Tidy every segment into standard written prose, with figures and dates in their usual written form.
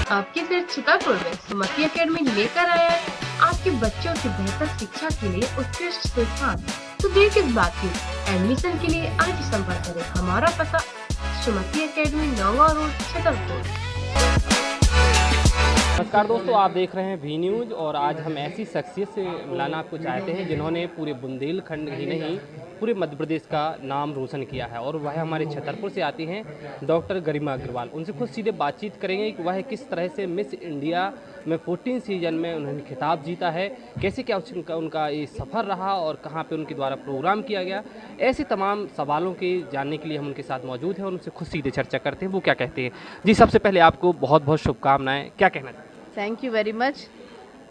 आपके घर छतरपुर में सुमति एकेडमी लेकर आया है आपके बच्चों की बेहतर शिक्षा के लिए उत्कृष्ट संस्थान। तो देर किस बात की, एडमिशन के लिए आज संपर्क करें। हमारा पता सुमति एकेडमी नौवा रोड छतरपुर। नमस्कार दोस्तों, आप देख रहे हैं वी न्यूज़ और आज हम ऐसी शख्सियत से मिलाना आपको चाहते हैं जिन्होंने पूरे बुंदेलखंड ही नहीं पूरे मध्य प्रदेश का नाम रोशन किया है और वह हमारे छतरपुर से आती हैं डॉक्टर गरिमा अग्रवाल। उनसे खुद सीधे बातचीत करेंगे कि वह किस तरह से मिस इंडिया में 14 सीजन में उन्होंने खिताब जीता है, कैसे क्या उनका ये सफ़र रहा और कहाँ पे उनके द्वारा प्रोग्राम किया गया। ऐसे तमाम सवालों के जानने के लिए हम उनके साथ मौजूद हैं और उनसे खुद सीधे चर्चा करते हैं वो क्या कहते हैं। जी, सबसे पहले आपको बहुत बहुत शुभकामनाएँ, क्या कहना चाहिए? Thank you very much.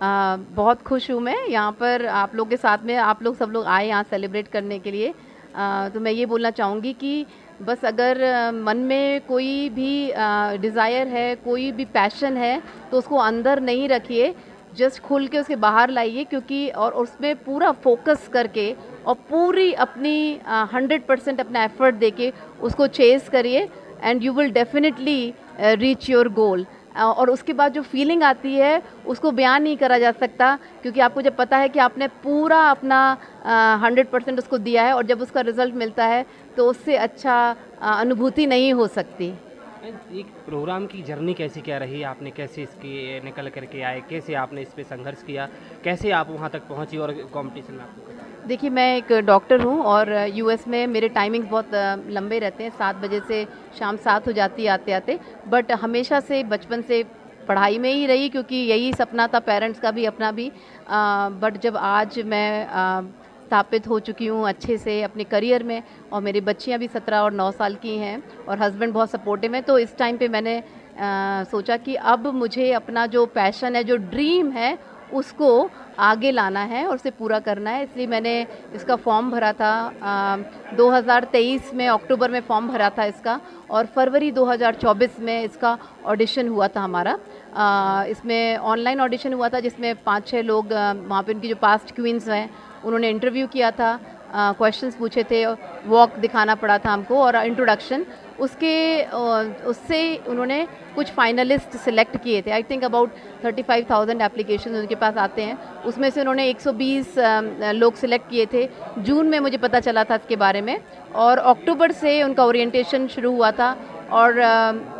बहुत खुश हूँ मैं यहाँ पर आप लोग के साथ में, आप लोग सब लोग आए यहाँ सेलिब्रेट करने के लिए। तो मैं ये बोलना चाहूँगी कि बस अगर मन में कोई भी डिज़ायर है, कोई भी पैशन है तो उसको अंदर नहीं रखिए, जस्ट खुल के उसके बाहर लाइए, क्योंकि और उसमें पूरा फोकस करके और पूरी अपनी 100% अपना एफर्ट देके उसको चेस करिए and you will definitely reach your goal. और उसके बाद जो फीलिंग आती है उसको बयान नहीं करा जा सकता, क्योंकि आपको जब पता है कि आपने पूरा अपना 100% उसको दिया है और जब उसका रिज़ल्ट मिलता है तो उससे अच्छा अनुभूति नहीं हो सकती। एक प्रोग्राम की जर्नी कैसी क्या रही, आपने कैसे इसके निकल करके आए, कैसे आपने इस पे संघर्ष किया, कैसे आप वहाँ तक पहुँची और कंपटीशन में आपको? देखिए, मैं एक डॉक्टर हूँ और यूएस में मेरे टाइमिंग्स बहुत लंबे रहते हैं, 7 बजे से शाम 7 हो जाती है आते आते। बट हमेशा से बचपन से पढ़ाई में ही रही, क्योंकि यही सपना था पेरेंट्स का भी अपना भी। बट जब आज मैं स्थापित हो चुकी हूँ अच्छे से अपने करियर में और मेरी बच्चियाँ भी 17 और 9 साल की हैं और हस्बैंड बहुत सपोर्टिव हैं, तो इस टाइम पे मैंने सोचा कि अब मुझे अपना जो पैशन है, जो ड्रीम है, उसको आगे लाना है और उसे पूरा करना है। इसलिए मैंने इसका फॉर्म भरा था 2023 में, अक्टूबर में फॉर्म भरा था इसका, और फरवरी 2024 में इसका ऑडिशन हुआ था हमारा। इसमें ऑनलाइन ऑडिशन हुआ था जिसमें 5-6 लोग वहाँ पे उनकी जो पास्ट क्वींस हैं उन्होंने इंटरव्यू किया था, क्वेश्चंस पूछे थे, वॉक दिखाना पड़ा था हमको और इंट्रोडक्शन। उससे उन्होंने कुछ फाइनलिस्ट सिलेक्ट किए थे। आई थिंक अबाउट 35,000 एप्लीकेशन उनके पास आते हैं, उसमें से उन्होंने 120 लोग सिलेक्ट किए थे। जून में मुझे पता चला था इसके बारे में और अक्टूबर से उनका ओरिएंटेशन शुरू हुआ था और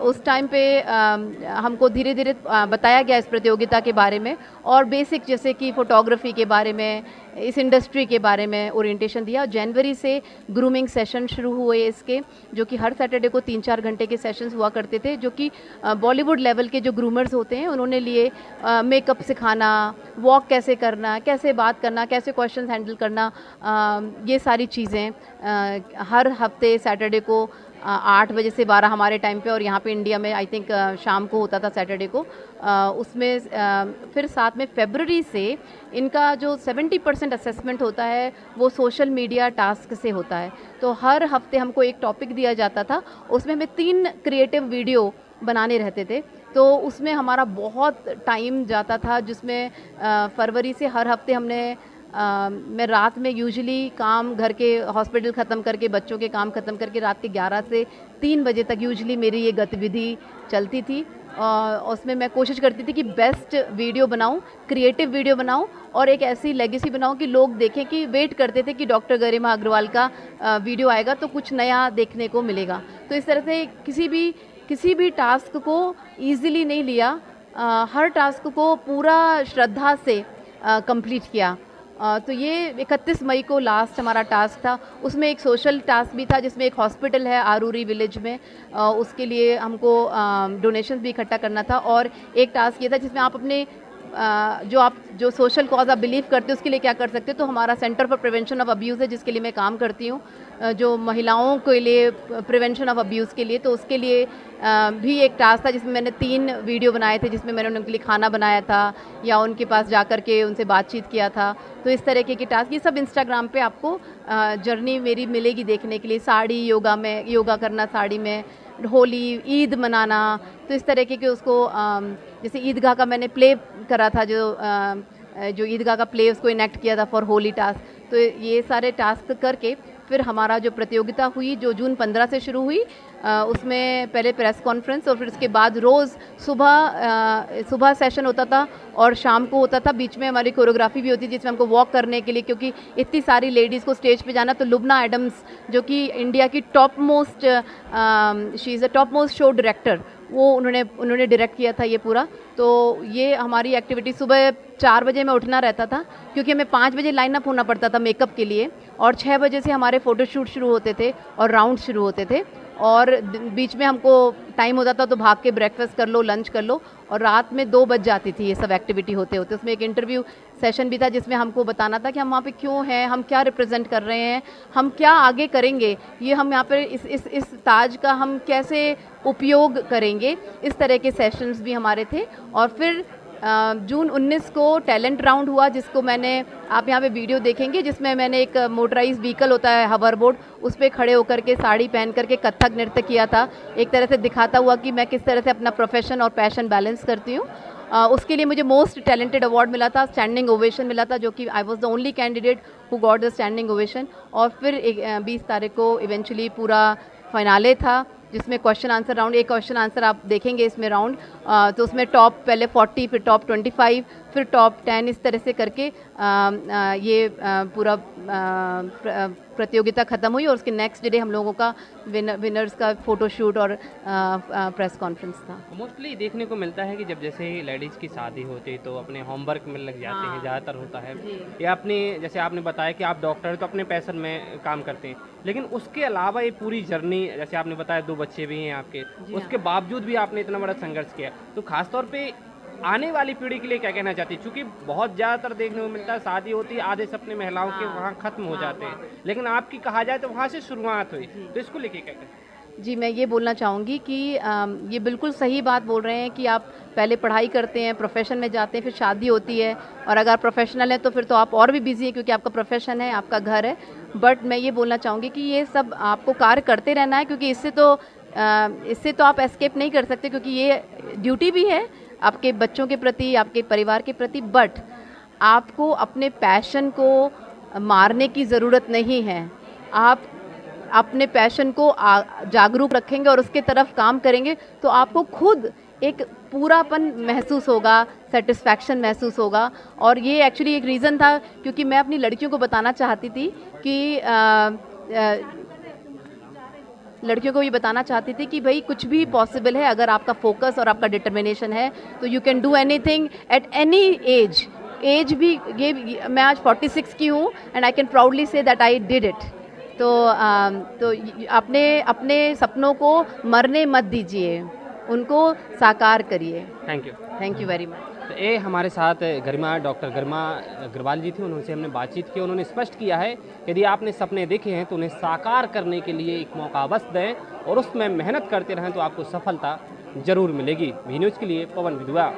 उस टाइम पे हमको धीरे धीरे बताया गया इस प्रतियोगिता के बारे में और बेसिक जैसे कि फ़ोटोग्राफी के बारे में, इस इंडस्ट्री के बारे में ओरिएंटेशन दिया। जनवरी से ग्रूमिंग सेशन शुरू हुए इसके, जो कि हर सैटरडे को 3-4 घंटे के सेशंस हुआ करते थे, जो कि बॉलीवुड लेवल के जो ग्रूमर्स होते हैं उन्होंने लिए। मेकअप सिखाना, वॉक कैसे करना, कैसे बात करना, कैसे क्वेश्चंस हैंडल करना, ये सारी चीज़ें हर हफ्ते सैटरडे को 8 बजे से 12 हमारे टाइम पे, और यहाँ पे इंडिया में आई थिंक शाम को होता था सैटरडे को। उसमें फिर साथ में फरवरी से इनका जो 70% असेसमेंट होता है वो सोशल मीडिया टास्क से होता है। तो हर हफ्ते हमको एक टॉपिक दिया जाता था, उसमें हमें 3 क्रिएटिव वीडियो बनाने रहते थे, तो उसमें हमारा बहुत टाइम जाता था, जिसमें फरवरी से हर हफ्ते हमने मैं रात में यूजुअली काम, घर के हॉस्पिटल ख़त्म करके, बच्चों के काम ख़त्म करके रात के 11 से 3 बजे तक यूजुअली मेरी ये गतिविधि चलती थी। उसमें मैं कोशिश करती थी कि बेस्ट वीडियो बनाऊं, क्रिएटिव वीडियो बनाऊं और एक ऐसी लेगेसी बनाऊं कि लोग देखें, कि वेट करते थे कि डॉक्टर गरिमा अग्रवाल का वीडियो आएगा तो कुछ नया देखने को मिलेगा। तो इस तरह से किसी भी टास्क को ईज़िली नहीं लिया, हर टास्क को पूरा श्रद्धा से कंप्लीट किया। तो ये 31 मई को लास्ट हमारा टास्क था। उसमें एक सोशल टास्क भी था, जिसमें एक हॉस्पिटल है आरूरी विलेज में, उसके लिए हमको डोनेशंस भी इकट्ठा करना था, और एक टास्क ये था जिसमें आप अपने जो सोशल कॉज आप बिलीव करते हो उसके लिए क्या कर सकते हो। तो हमारा centre for prevention of abuse है जिसके लिए मैं काम करती हूँ, जो महिलाओं के लिए प्रिवेंशन ऑफ अब्यूज़ के लिए, तो उसके लिए भी एक टास्क था जिसमें मैंने 3 वीडियो बनाए थे, जिसमें मैंने उनके लिए खाना बनाया था या उनके पास जा कर के उनसे बातचीत किया था। तो इस तरीके के टास्क, ये सब इंस्टाग्राम पे आपको जर्नी मेरी मिलेगी देखने के लिए। साड़ी योगा करना साड़ी में, होली, ईद मनाना, तो इस तरीके के उसको जैसे ईदगाह का मैंने प्ले करा था, जो ईदगाह का प्ले उसको इनेक्ट किया था फॉर होली टास्क। तो ये सारे टास्क करके फिर हमारा जो प्रतियोगिता हुई जो जून 15 से शुरू हुई, उसमें पहले प्रेस कॉन्फ्रेंस और फिर उसके बाद रोज़ सुबह सेशन होता था और शाम को होता था। बीच में हमारी कोरियोग्राफी भी होती थी जिसमें हमको वॉक करने के लिए, क्योंकि इतनी सारी लेडीज़ को स्टेज पे जाना। तो लुबना एडम्स जो कि इंडिया की top most she is a top most show director, वो उन्होंने डायरेक्ट किया था ये पूरा। तो ये हमारी एक्टिविटी सुबह 4 बजे में उठना रहता था क्योंकि हमें 5 बजे लाइन अप होना पड़ता था मेकअप के लिए, और 6 बजे से हमारे फ़ोटोशूट शुरू होते थे और राउंड शुरू होते थे, और बीच में हमको टाइम होता था तो भाग के ब्रेकफास्ट कर लो, लंच कर लो, और रात में 2 बज जाती थी ये सब एक्टिविटी होते होते। उसमें एक इंटरव्यू सेशन भी था जिसमें हमको बताना था कि हम वहाँ पे क्यों हैं, हम क्या रिप्रेजेंट कर रहे हैं, हम क्या आगे करेंगे, ये हम यहाँ पर इस ताज का हम कैसे उपयोग करेंगे। इस तरह के सेशंस भी हमारे थे। और फिर जून 19 को टैलेंट राउंड हुआ, जिसको आप यहाँ पे वीडियो देखेंगे, जिसमें मैंने एक मोटराइज व्हीकल होता है हवर बोर्ड, उस पर खड़े होकर के साड़ी पहन करके कथक नृत्य किया था, एक तरह से दिखाता हुआ कि मैं किस तरह से अपना प्रोफेशन और पैशन बैलेंस करती हूँ। उसके लिए मुझे मोस्ट टैलेंटेड अवार्ड मिला था, स्टैंडिंग ओवेशन मिला था, जो कि I was the only candidate who got the standing ovation. और फिर 20 तारीख को इवेंचुअली पूरा फाइनाले था जिसमें क्वेश्चन आंसर राउंड, एक क्वेश्चन आंसर आप देखेंगे इसमें राउंड, तो उसमें टॉप पहले 40, फिर टॉप 25, फिर टॉप 10, इस तरह से करके ये पूरा प्रतियोगिता ख़त्म हुई। और उसके नेक्स्ट डे हम लोगों का विनर्स का फ़ोटोशूट और प्रेस कॉन्फ्रेंस था। मोस्टली देखने को मिलता है कि जब जैसे लेडीज़ की शादी होती है तो अपने होमवर्क में लग जाते हैं, ज़्यादातर होता है, या अपने जैसे आपने बताया कि आप डॉक्टर हैं तो अपने पैशन में काम करते हैं, लेकिन उसके अलावा ये पूरी जर्नी, जैसे आपने बताया 2 बच्चे भी हैं आपके, उसके बावजूद भी आपने इतना बड़ा संघर्ष किया, तो खासतौर पे आने वाली पीढ़ी के लिए क्या कहना चाहती है? क्योंकि बहुत ज़्यादातर देखने को मिलता है शादी होती है, आधे सपने महिलाओं के वहाँ ख़त्म हो जाते हैं, लेकिन आपकी कहा जाए तो वहाँ से शुरुआत हुई, तो इसको लेके क्या कहते हैं? जी, मैं ये बोलना चाहूँगी कि ये बिल्कुल सही बात बोल रहे हैं कि आप पहले पढ़ाई करते हैं, प्रोफेशन में जाते हैं, फिर शादी होती है, और अगर प्रोफेशनल है तो फिर तो आप और भी बिजी हैं क्योंकि आपका प्रोफेशन है, आपका घर है। बट मैं ये बोलना चाहूँगी कि ये सब आपको कार्य करते रहना है, क्योंकि इससे तो आप एस्केप नहीं कर सकते, क्योंकि ये ड्यूटी भी है आपके बच्चों के प्रति, आपके परिवार के प्रति। बट आपको अपने पैशन को मारने की ज़रूरत नहीं है। आप अपने पैशन को जागरूक रखेंगे और उसके तरफ काम करेंगे तो आपको खुद एक पूरापन महसूस होगा, सेटिस्फैक्शन महसूस होगा। और ये एक्चुअली एक रीज़न था क्योंकि मैं अपनी लड़कियों को बताना चाहती थी कि लड़कियों को ये बताना चाहती थी कि भाई कुछ भी पॉसिबल है अगर आपका फोकस और आपका डिटर्मिनेशन है, तो you can do anything at any as भी। ये मैं आज 46 की हूँ and I can proudly say that I did it. तो अपने सपनों को मरने मत दीजिए, उनको साकार करिए। Thank you very much. तो ये हमारे साथ डॉक्टर गरिमा अग्रवाल जी थी, उनसे हमने बातचीत की। उन्होंने स्पष्ट किया है कि यदि आपने सपने देखे हैं तो उन्हें साकार करने के लिए एक मौका अवश्य दें और उसमें मेहनत करते रहें तो आपको सफलता जरूर मिलेगी। वी न्यूज़ के लिए पवन विधुआ।